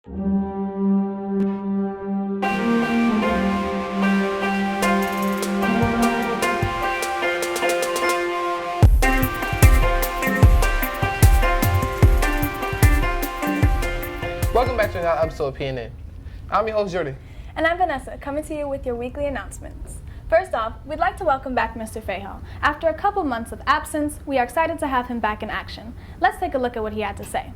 Welcome back to another episode of PNN. I'm your host, Jordan. And I'm Vanessa, coming to you with your weekly announcements. First off, we'd like to welcome back Mr. Fahal. After a couple months of absence, we are excited to have him back in action. Let's take a look at what he had to say.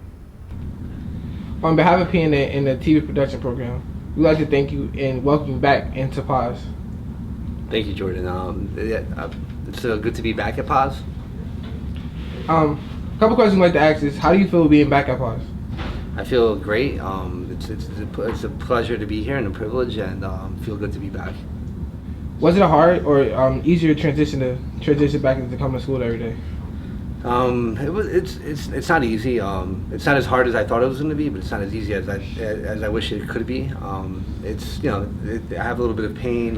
On behalf of PNN and the TV production program, we'd like to thank you and welcome you back into PAWS. Thank you, Jordan. It's good to be back at PAWS. A couple questions we'd like to ask is, how do you feel being back at PAWS? I feel great. It's a pleasure to be here and a privilege, and feel good to be back. Was it a hard or easier transition back into coming to school every day? It's not easy. It's not as hard as I thought it was going to be, but it's not as easy as I wish it could be. I have a little bit of pain.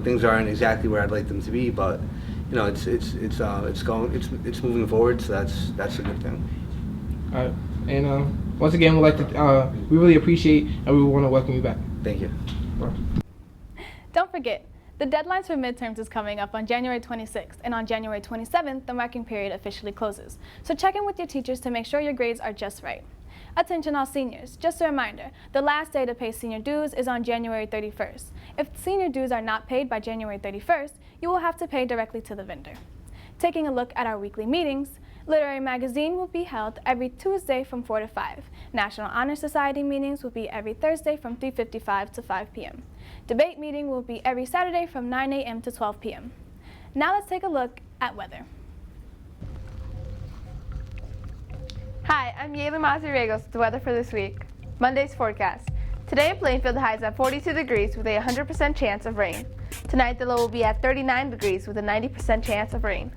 Things aren't exactly where I'd like them to be, but it's moving forward. So that's a good thing. All right. And once again, we really appreciate and we want to welcome you back. Thank you. Don't forget, the deadlines for midterms is coming up on January 26th, and on January 27th, the marking period officially closes. So check in with your teachers to make sure your grades are just right. Attention all seniors, just a reminder, the last day to pay senior dues is on January 31st. If senior dues are not paid by January 31st, you will have to pay directly to the vendor. Taking a look at our weekly meetings, Literary Magazine will be held every Tuesday from 4 to 5. National Honor Society meetings will be every Thursday from 3:55 to 5 p.m. Debate meeting will be every Saturday from 9 a.m. to 12 p.m. Now let's take a look at weather. Hi, I'm Yaelin Mazariegos with the weather for this week. Monday's forecast. Today in Plainfield, the high is at 42 degrees with a 100% chance of rain. Tonight, the low will be at 39 degrees with a 90% chance of rain.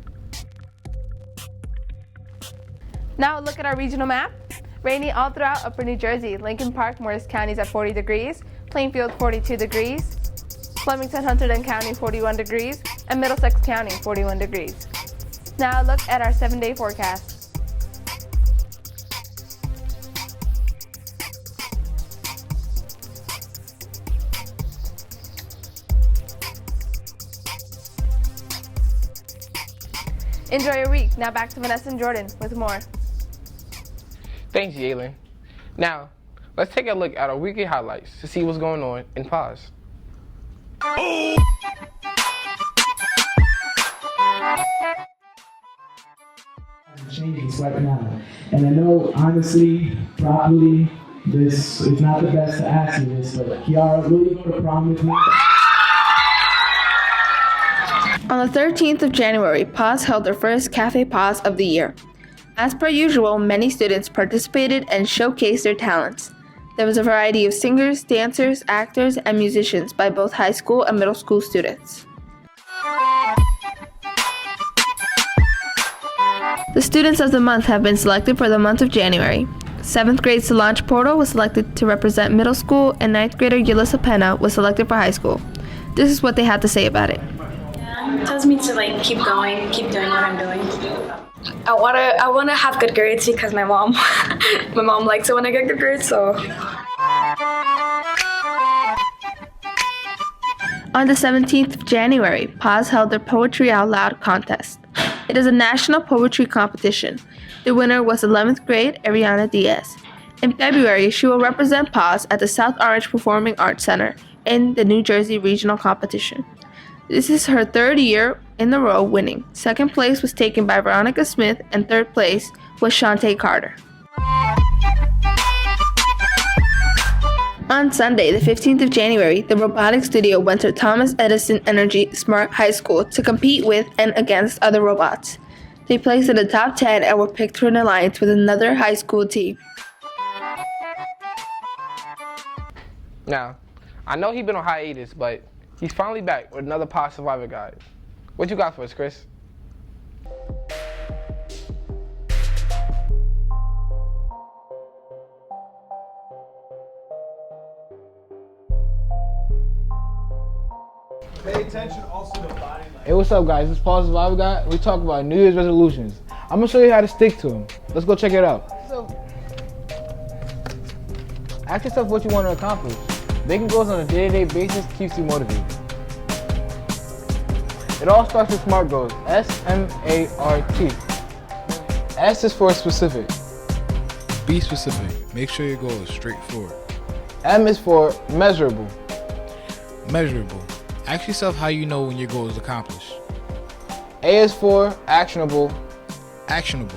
Now a look at our regional map. Rainy all throughout upper New Jersey. Lincoln Park, Morris County is at 40 degrees. Plainfield, 42 degrees. Flemington, Hunterdon County, 41 degrees. And Middlesex County, 41 degrees. Now a look at our 7-day forecast. Enjoy your week. Now back to Vanessa and Jordan with more. Thanks, Yaelin. Now, let's take a look at our weekly highlights to see what's going on in PAWS. Changes right now. And I know, honestly, probably, this is not the best to ask you this, but Kiara, will you go to prom with me? On the 13th of January, PAWS held their first Cafe PAWS of the year. As per usual, many students participated and showcased their talents. There was a variety of singers, dancers, actors, and musicians by both high school and middle school students. The students of the month have been selected for the month of January. 7th grade Solange Portal was selected to represent middle school, and 9th grader Yulissa Pena was selected for high school. This is what they had to say about it. It tells me to keep going, keep doing what I'm doing. I wanna have good grades because my mom likes it when I get good grades, so. On the 17th of January, PAWS held their Poetry Out Loud contest. It is a national poetry competition. The winner was 11th grade Ariana Diaz. In February, she will represent PAWS at the South Orange Performing Arts Center in the New Jersey regional competition. This is her third year in a row winning. Second place was taken by Veronica Smith, and third place was Shantae Carter. On Sunday, the 15th of January, the robotics studio went to Thomas Edison Energy Smart High School to compete with and against other robots. They placed in the top 10 and were picked for an alliance with another high school team. Now, I know he's been on hiatus, but he's finally back with another PAWS Survivor Guide. What you got for us, Chris? Pay attention also to body language. Hey, what's up, guys? This is PAWS Survivor Guide. We talk about New Year's resolutions. I'm gonna show you how to stick to them. Let's go check it out. Ask yourself what you want to accomplish. Making goals on a day-to-day basis keeps you motivated. It all starts with SMART goals. S-M-A-R-T. S is for specific. Be specific. Make sure your goal is straightforward. M is for measurable. Measurable. Ask yourself how you know when your goal is accomplished. A is for actionable. Actionable.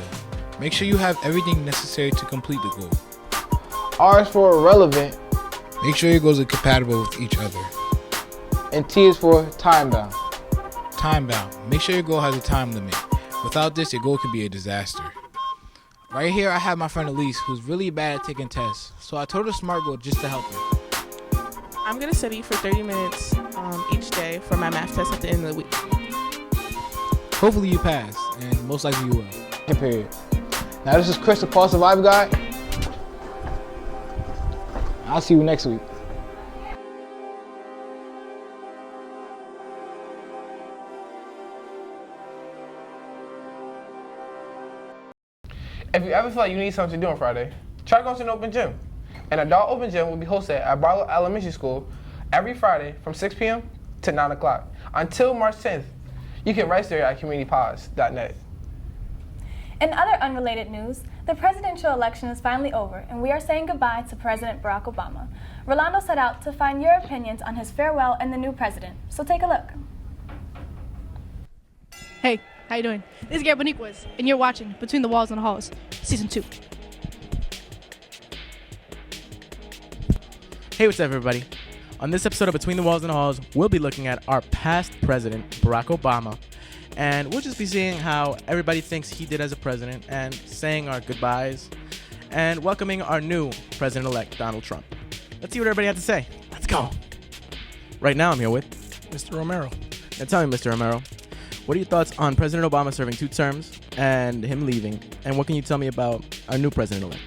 Make sure you have everything necessary to complete the goal. R is for relevant. Make sure your goals are compatible with each other. And T is for time bound. Time bound. Make sure your goal has a time limit. Without this, your goal could be a disaster. Right here, I have my friend Elise, who's really bad at taking tests. So I told her SMART goal just to help her. I'm going to study for 30 minutes each day for my math test at the end of the week. Hopefully you pass, and most likely you will. Period. Now this is Chris, the Pause Survivor Guy. I'll see you next week. If you ever feel like you need something to do on Friday, try going to an open gym. An adult open gym will be hosted at Barlow Elementary School every Friday from 6 p.m. to 9 o'clock until March 10th. You can register at communitypause.net. In other unrelated news, the presidential election is finally over, and we are saying goodbye to President Barack Obama. Rolando set out to find your opinions on his farewell and the new president, so take a look. Hey, how you doing? This is Gary Boniquez, and you're watching Between the Walls and the Halls, Season 2. Hey, what's up, everybody? On this episode of Between the Walls and the Halls, we'll be looking at our past president, Barack Obama, and we'll just be seeing how everybody thinks he did as a president and saying our goodbyes and welcoming our new president-elect, Donald Trump. Let's see what everybody had to say. Let's go. Right now, I'm here with Mr. Romero. Now tell me, Mr. Romero, what are your thoughts on President Obama serving 2 terms and him leaving? And what can you tell me about our new president-elect?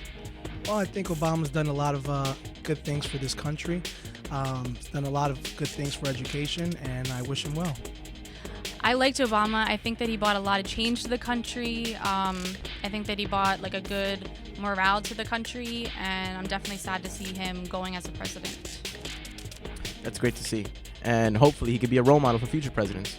Well, I think Obama's done a lot of good things for this country. He's done a lot of good things for education, and I wish him well. I liked Obama. I think that he brought a lot of change to the country. I think that he brought like a good morale to the country, and I'm definitely sad to see him going as a president. That's great to see. And hopefully he could be a role model for future presidents.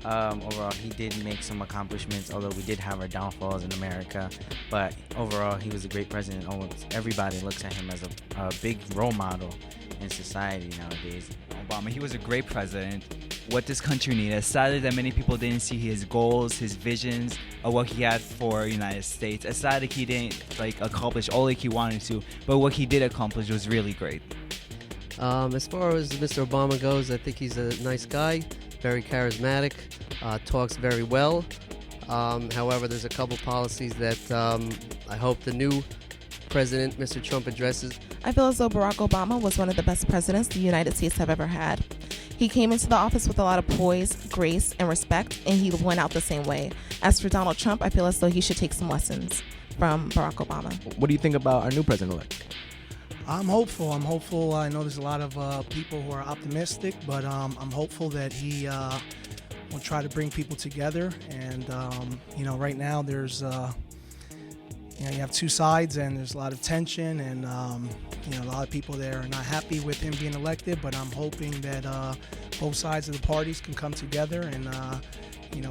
Overall, he did make some accomplishments, although we did have our downfalls in America. But overall, he was a great president. Almost everybody looks at him as a big role model in society nowadays. Obama, he was a great president. What this country needed. Sadly that many people didn't see his goals, his visions of what he had for the United States. It's sad that he didn't accomplish all he wanted to, but what he did accomplish was really great. As far as Mr. Obama goes, I think he's a nice guy, very charismatic, talks very well. However, there's a couple policies that I hope the new president, Mr. Trump, addresses. I feel as though Barack Obama was one of the best presidents the United States have ever had. He came into the office with a lot of poise, grace, and respect, and he went out the same way. As for Donald Trump, I feel as though he should take some lessons from Barack Obama. What do you think about our new president-elect? I'm hopeful. I know there's a lot of people who are optimistic, but I'm hopeful that he will try to bring people together. And, right now there's, you have 2 sides and there's a lot of tension and, a lot of people there are not happy with him being elected, but I'm hoping that both sides of the parties can come together and,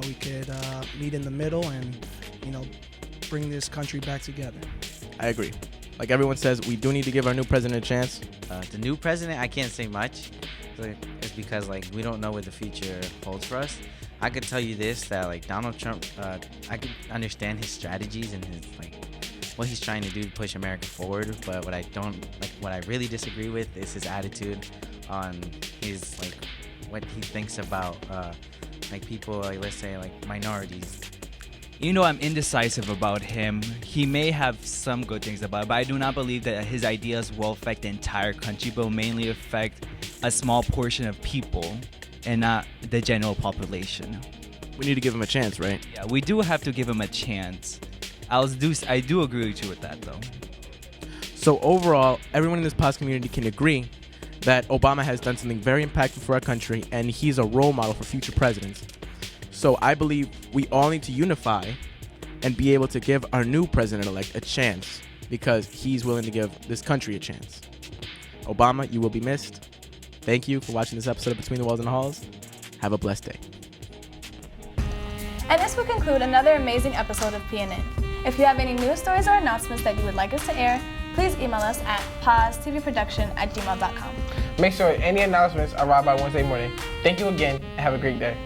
we could meet in the middle and, bring this country back together. I agree. Like everyone says, we do need to give our new president a chance. The new president, I can't say much. It's because we don't know what the future holds for us. I could tell you this, that Donald Trump, I could understand his strategies and his what he's trying to do to push America forward. But what I really disagree with is his attitude on his what he thinks about people let's say minorities. I'm indecisive about him. He may have some good things about it, but I do not believe that his ideas will affect the entire country, but will mainly affect a small portion of people and not the general population. We need to give him a chance, right? Yeah, we do have to give him a chance. I do agree with you with that, though. So overall, everyone in this past community can agree that Obama has done something very impactful for our country, and he's a role model for future presidents. So I believe we all need to unify and be able to give our new president-elect a chance because he's willing to give this country a chance. Obama, you will be missed. Thank you for watching this episode of Between the Walls and the Halls. Have a blessed day. And this will conclude another amazing episode of PNN. If you have any news stories or announcements that you would like us to air, please email us at pausetvproduction@gmail.com. Make sure any announcements arrive by Wednesday morning. Thank you again and have a great day.